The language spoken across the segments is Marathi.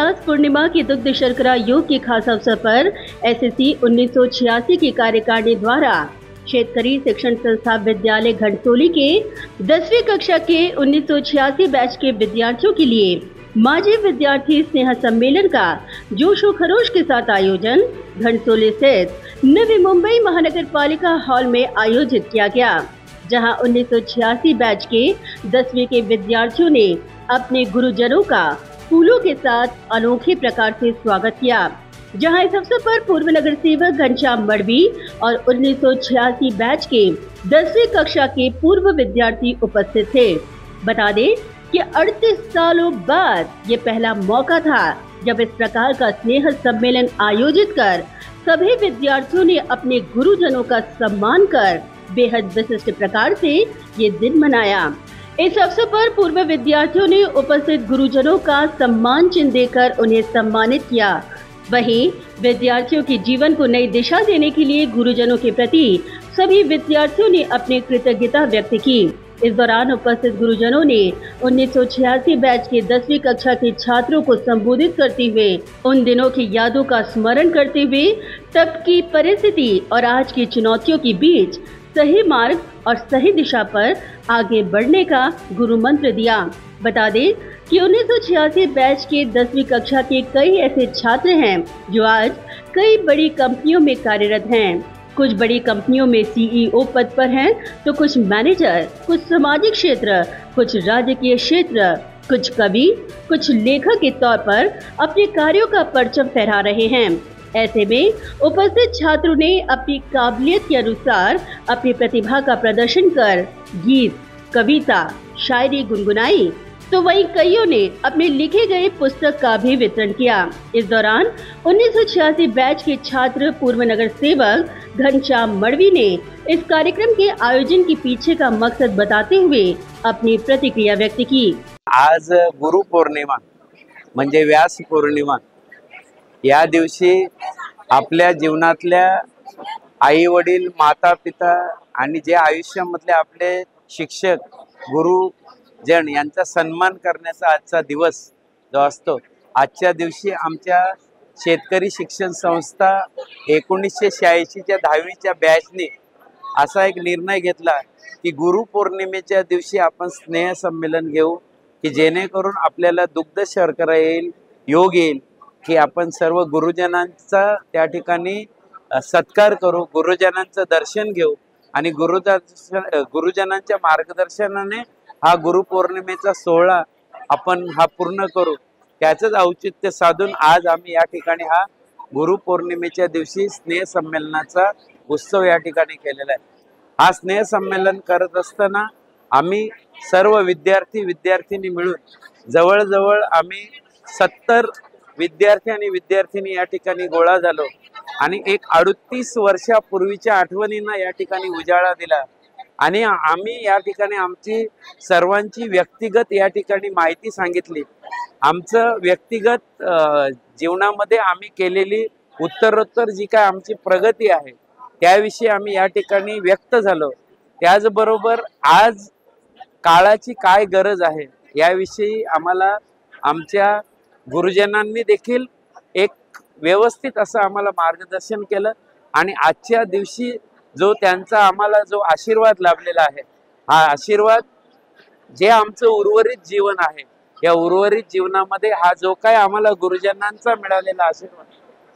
व्यास पूर्णिमा की दुग्ध शर्करा योग के खास अवसर पर एसएससी 1986 की कार्यकारिणी द्वारा शेतकरी शिक्षण संस्था विद्यालय घंटसोली के 10वीं कक्षा के 1986 बैच के विद्यार्थियों के लिए माजी विद्यार्थी स्नेह सम्मेलन का जोशो खरोश के साथ आयोजन घंटसोली स्थित नवी मुंबई महानगर पालिका हॉल में आयोजित किया गया, जहां 1986 बैच के 10वीं के विद्यार्थियों ने अपने गुरुजनों का फूलों के साथ अनोखे प्रकार से स्वागत किया। जहां इस अवसर पर पूर्व नगर सेवक घनश्याम मड़वी और 1986 बैच के 10वीं कक्षा के पूर्व विद्यार्थी उपस्थित थे। बता दें कि 38 सालों बाद ये पहला मौका था जब इस प्रकार का स्नेह सम्मेलन आयोजित कर सभी विद्यार्थियों ने अपने गुरुजनों का सम्मान कर बेहद विशिष्ट प्रकार से ये दिन मनाया। इस अवसर पर पूर्व विद्यार्थियों ने उपस्थित गुरुजनों का सम्मान चिन्ह देकर उन्हें सम्मानित किया। वहीं विद्यार्थियों के जीवन को नई दिशा देने के लिए गुरुजनों के प्रति सभी विद्यार्थियों ने अपनी कृतज्ञता व्यक्त की। इस दौरान उपस्थित गुरुजनों ने 1986 बैच के 10वीं कक्षा के छात्रों को संबोधित करते हुए उन दिनों की यादों का स्मरण करते हुए तब की परिस्थिति और आज की चुनौतियों के बीच सही मार्ग और सही दिशा पर आगे बढ़ने का गुरु मंत्र दिया। बता दें कि 1986 बैच के 10वीं कक्षा के कई ऐसे छात्र हैं जो आज कई बड़ी कंपनियों में कार्यरत हैं। कुछ बड़ी कंपनियों में सीईओ पद पर हैं, तो कुछ मैनेजर, कुछ सामाजिक क्षेत्र, कुछ राजकीय क्षेत्र, कुछ कवि, कुछ लेखक के तौर पर अपने कार्यों का परचम फहरा रहे हैं। ऐसे में उपस्थित छात्रों ने अपनी काबिलियत के अनुसार अपनी प्रतिभा का प्रदर्शन कर गीत, कविता, शायरी गुनगुनाई, तो वहीं कईयों ने अपने लिखे गए पुस्तक का भी वितरण किया। इस दौरान 1986 बैच के छात्र पूर्व नगर सेवक घनश्याम मड़वी ने इस कार्यक्रम के आयोजन के पीछे का मकसद बताते हुए अपनी प्रतिक्रिया व्यक्त की। आज गुरु पौर्णिमा म्हणजे व्यास पौर्णिमा, या दिवशी आपल्या जीवनातल्या आई वडील, माता पिता आणि जे आयुष्यामधले आपले शिक्षक, गुरुजन यांचा सन्मान करण्याचा आजचा दिवस जो असतो। आजच्या दिवशी आमच्या शेतकरी शिक्षण संस्था 1986च्या 10वीच्या बॅचने असा एक निर्णय घेतला की गुरु पौर्णिमेच्या दिवशी आपण स्नेह संमेलन घेऊ, की जेणेकरून आपल्याला दुग्ध शर्करा येईल, योग येईल, की आपण सर्व गुरुजनांचा त्या ठिकाणी सत्कार करू, गुरुजनांचं दर्शन घेऊ आणि गुरुजनांच्या मार्गदर्शनाने हा गुरुपौर्णिमेचा सोहळा आपण हा पूर्ण करू। त्याचंच औचित्य साधून आज आम्ही या ठिकाणी हा गुरुपौर्णिमेच्या दिवशी स्नेह संमेलनाचा उत्सव या ठिकाणी केलेला आहे। हा स्नेह संमेलन करत असताना आम्ही सर्व विद्यार्थी मिळून जवळजवळ आम्ही 70 विद्यार्थी आणि विद्यार्थिनी या ठिकाणी गोळा झालो आणि एक 38 वर्षापूर्वीच्या आठवणींना या ठिकाणी उजाळा दिला आणि आम्ही या ठिकाणी आमची सर्वांची व्यक्तिगत या ठिकाणी माहिती सांगितली। आमचं व्यक्तिगत जीवनामध्ये आम्ही केलेली उत्तरोत्तर जी काय आमची प्रगती आहे त्याविषयी आम्ही या ठिकाणी व्यक्त झालो। त्याचबरोबर आज काळाची काय गरज आहे याविषयी आम्हाला आमच्या गुरुजनांनी देखील एक व्यवस्थित असं आम्हाला मार्गदर्शन केलं आणि आजच्या दिवशी जो त्यांचा आम्हाला जो आशीर्वाद लाभलेला आहे, हा आशीर्वाद जे आमचं उर्वरित जीवन आहे, या उर्वरित जीवनामध्ये हा जो काय आम्हाला गुरुजनांचा मिळालेला आशीर्वाद,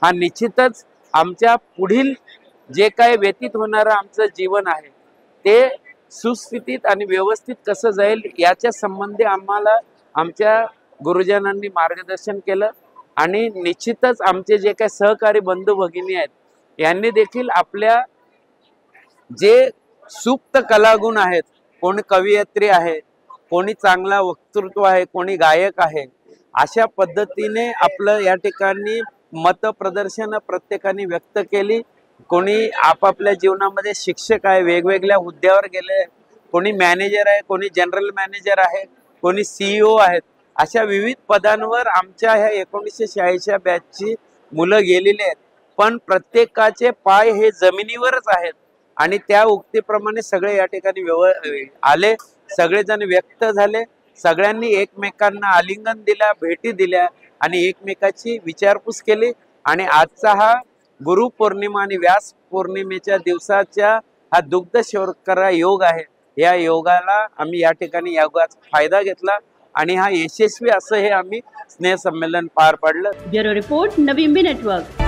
हा निश्चितच आमच्या पुढील जे काय व्यतीत होणारं आमचं जीवन आहे ते सुस्थितीत आणि व्यवस्थित कसं जाईल याच्या संबंधी आम्हाला आमच्या गुरुजनांनी मार्गदर्शन केलं आणि निश्चितच आमचे जे काही सहकारी बंधू भगिनी आहेत यांनी देखील आपल्या जे सुप्त कलागुण आहेत, कोणी कवयित्री आहे, कोणी चांगला वक्तृत्व आहे, कोणी गायक आहे, अशा पद्धतीने आपलं या ठिकाणी मत प्रदर्शन प्रत्येकाने व्यक्त केली। कोणी आपापल्या जीवनामध्ये शिक्षक आहे, वेगवेगळ्या हुद्द्यावर गेले, कोणी मॅनेजर आहे, कोणी जनरल मॅनेजर आहे, कोणी सीईओ आहेत, अशा विविध पदांवर आमच्या ह्या 1986 बॅचची मुलं गेलेली आहेत। पण प्रत्येकाचे पाय हे जमिनीवरच आहेत आणि त्या उक्तीप्रमाणे सगळे या ठिकाणी आले, सगळेजण व्यक्त झाले सगळ्यांनी एकमेकांना आलिंगन दिल्या, भेटी दिल्या आणि एकमेकाची विचारपूस केली। आणि आजचा हा गुरुपौर्णिमा आणि व्यास पौर्णिमेच्या दिवसाच्या हा दुग्ध शर्करा योग आहे। या योगाला आम्ही या ठिकाणी योगाचा फायदा घेतला आणि हा यशस्वी असं हे आम्ही स्नेह संमेलन पार पाडलं। ब्युरो रिपोर्ट, नवी इंबी नेटवर्क।